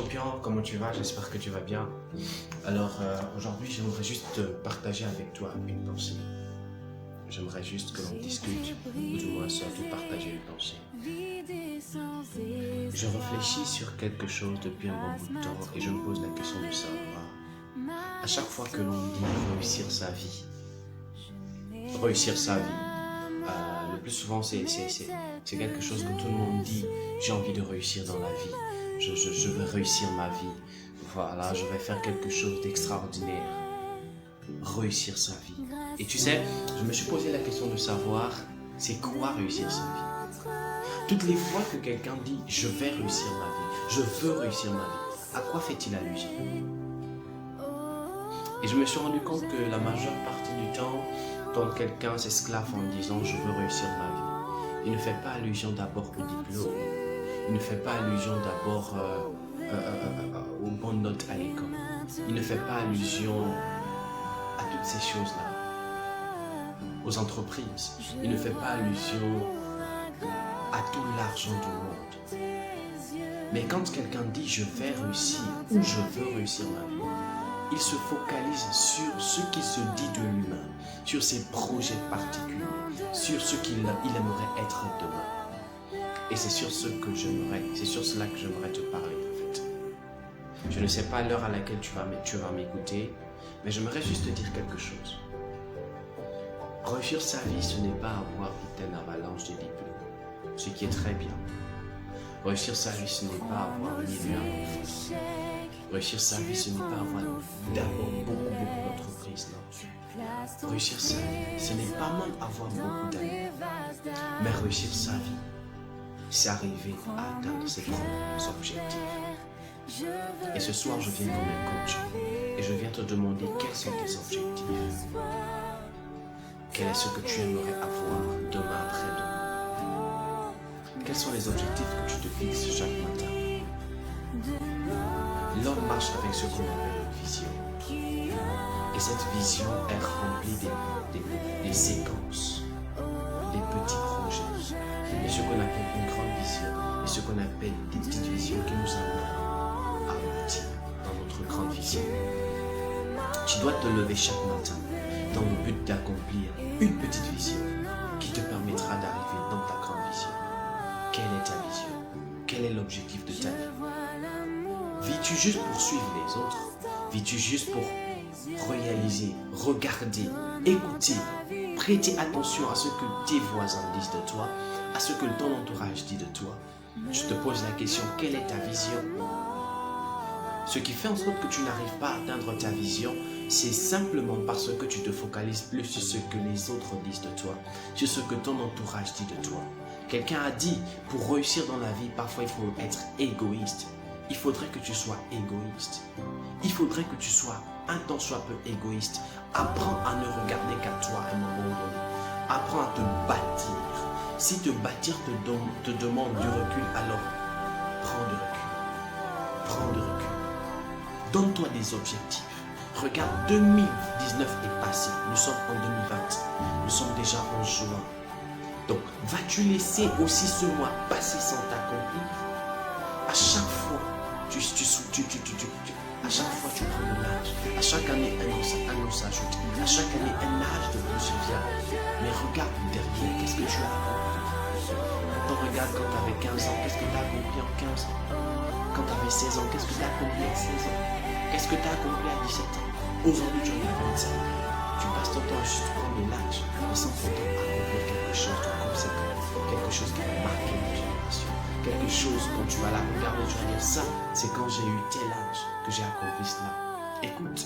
champion, comment tu vas? J'espère que tu vas bien. Alors aujourd'hui j'aimerais juste partager avec toi une pensée. J'aimerais juste que l'on discute, ou du moins surtout partager une pensée. Je réfléchis sur quelque chose depuis un bon bout de temps et je me pose la question de savoir, à chaque fois que l'on dit réussir sa vie, le plus souvent c'est quelque chose que tout le monde dit, j'ai envie de réussir dans la vie, je veux réussir ma vie, voilà, je vais faire quelque chose d'extraordinaire, réussir sa vie. Et tu sais, je me suis posé la question de savoir, c'est quoi réussir sa vie? Toutes les fois que quelqu'un dit, je vais réussir ma vie, je veux réussir ma vie, à quoi fait-il allusion? Et je me suis rendu compte que la majeure partie du temps, quand quelqu'un s'esclave en disant je veux réussir ma vie, il ne fait pas allusion d'abord au diplôme, il ne fait pas allusion d'abord aux bonnes notes à l'école, il ne fait pas allusion à toutes ces choses-là, aux entreprises, il ne fait pas allusion à tout l'argent du monde. Mais quand quelqu'un dit je vais réussir ou je veux réussir ma vie, il se focalise sur ce qui se dit de lui-même, sur ses projets particuliers, sur ce qu'il aimerait être demain. Et c'est sur ce que j'aimerais, c'est sur cela que j'aimerais te parler en fait. Je ne sais pas l'heure à laquelle tu vas m'écouter, mais j'aimerais juste te dire quelque chose. Réussir sa vie, ce n'est pas avoir une avalanche de diplômes, ce qui est très bien. Réussir sa vie, ce n'est pas avoir une idée d'enfants. Réussir sa vie, ce n'est pas avoir d'abord beaucoup d'entreprises, non. Réussir sa vie, ce n'est pas même avoir beaucoup d'amis. Mais réussir sa vie, c'est arriver à atteindre ses propres objectifs. Et ce soir, je viens comme un coach et je viens te demander quels sont tes objectifs. Quel est ce que tu aimerais avoir demain après-demain? Quels sont les objectifs que tu te fixes chaque matin? L'homme marche avec ce qu'on appelle une vision. Et cette vision est remplie des séquences, des petits projets. Et ce qu'on appelle une grande vision, et ce qu'on appelle des petites visions qui nous amènent à aboutir dans notre grande vision. Tu dois te lever chaque matin dans le but d'accomplir une petite vision qui te permettra d'arriver dans ta grande vision. Quelle est ta vision? Quel est l'objectif de ta vie? Vis-tu juste pour suivre les autres? Vis-tu juste pour réaliser, regarder, écouter, prêter attention à ce que tes voisins disent de toi, à ce que ton entourage dit de toi? Je te pose la question, quelle est ta vision? Ce qui fait en sorte que tu n'arrives pas à atteindre ta vision, c'est simplement parce que tu te focalises plus sur ce que les autres disent de toi, sur ce que ton entourage dit de toi. Quelqu'un a dit, pour réussir dans la vie, parfois il faut être égoïste. Il faudrait que tu sois égoïste. Il faudrait que tu sois un tant soit peu égoïste. Apprends à ne regarder qu'à toi à un moment donné. Apprends à te bâtir. Si te bâtir te demande du recul, alors prends du recul. Prends du recul. Donne-toi des objectifs. Regarde, 2019 est passé. Nous sommes en 2020. Nous sommes déjà en juin. Donc, vas-tu laisser aussi ce mois passer sans t'accomplir? À chaque fois, à chaque fois tu prends de l'âge. À chaque année, un an s'ajoute. À chaque année, un âge de plus vient. Mais regarde derrière, qu'est-ce que tu as accompli? Quand on regarde quand tu avais 15 ans, qu'est-ce que tu as accompli en 15 ans? Quand tu avais 16 ans, qu'est-ce que tu as accompli à 16 ans? Qu'est-ce que tu as accompli à 17 ans? Aujourd'hui, tu en as 25. Tu passes ton temps à juste prendre de l'âge, mais sans pourtant accomplir quelque chose de conséquent, quelque chose qui va marquer une génération. Quelque chose, quand tu vas la regarder, tu vas dire ça, c'est quand j'ai eu tel âge que j'ai accompli cela. Écoute,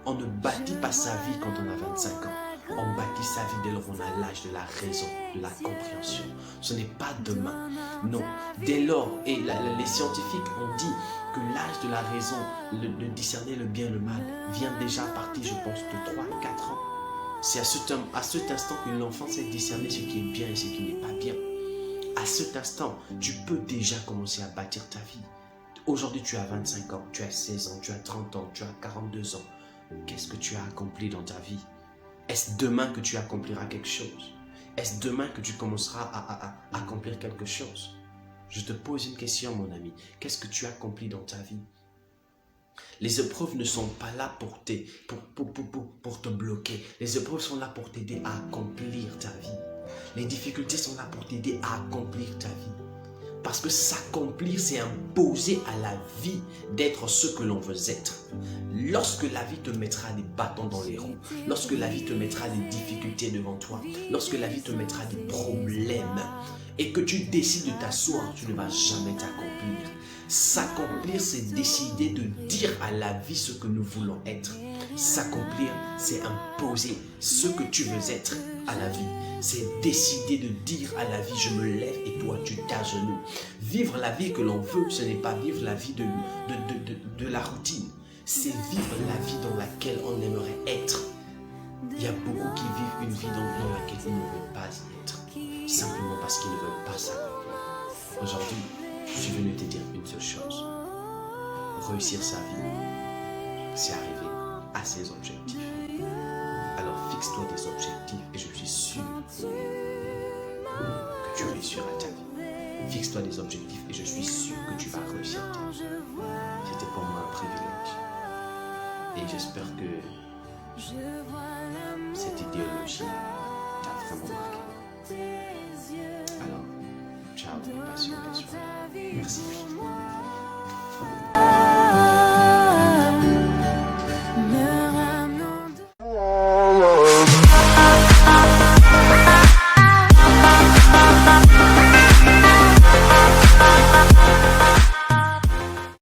on ne bâtit pas sa vie quand on a 25 ans. On bâtit sa vie dès lors qu'on a l'âge de la raison, de la compréhension. Ce n'est pas demain. Non. Dès lors, et les scientifiques ont dit que l'âge de la raison, de discerner le bien et le mal, vient déjà à partir, je pense, de 3-4 ans. C'est à cet instant que l'enfant sait discerner ce qui est bien et ce qui n'est pas bien. À cet instant, tu peux déjà commencer à bâtir ta vie. Aujourd'hui, tu as 25 ans, tu as 16 ans, tu as 30 ans, tu as 42 ans. Qu'est-ce que tu as accompli dans ta vie? Est-ce demain que tu accompliras quelque chose? Est-ce demain que tu commenceras à accomplir quelque chose? Je te pose une question, mon ami. Qu'est-ce que tu as accompli dans ta vie? Les épreuves ne sont pas là pour te bloquer. Les épreuves sont là pour t'aider à accomplir ta vie. Les difficultés sont là pour t'aider à accomplir ta vie. Parce que s'accomplir, c'est imposer à la vie d'être ce que l'on veut être. Lorsque la vie te mettra des bâtons dans les roues, lorsque la vie te mettra des difficultés devant toi, lorsque la vie te mettra des problèmes et que tu décides de t'asseoir, tu ne vas jamais t'accomplir. S'accomplir, c'est décider de dire à la vie ce que nous voulons être. S'accomplir, c'est imposer ce que tu veux être à la vie. C'est décider de dire à la vie, je me lève et toi tu t'agenouilles. Vivre la vie que l'on veut, ce n'est pas vivre la vie de la routine. C'est vivre la vie dans laquelle on aimerait être. Il y a beaucoup qui vivent une vie dans laquelle ils ne veulent pas y être. Simplement parce qu'ils ne veulent pas s'accomplir. Aujourd'hui, je suis venu te dire une seule chose. Réussir sa vie, c'est arriver à ses objectifs. Alors fixe-toi des objectifs et je suis sûr que tu réussiras ta vie. Fixe-toi des objectifs et je suis sûr que tu vas réussir ta vie. C'était pour moi un privilège. Et j'espère que cette idéologie t'a vraiment marqué. Alors, ciao, passe une belle soirée. Merci.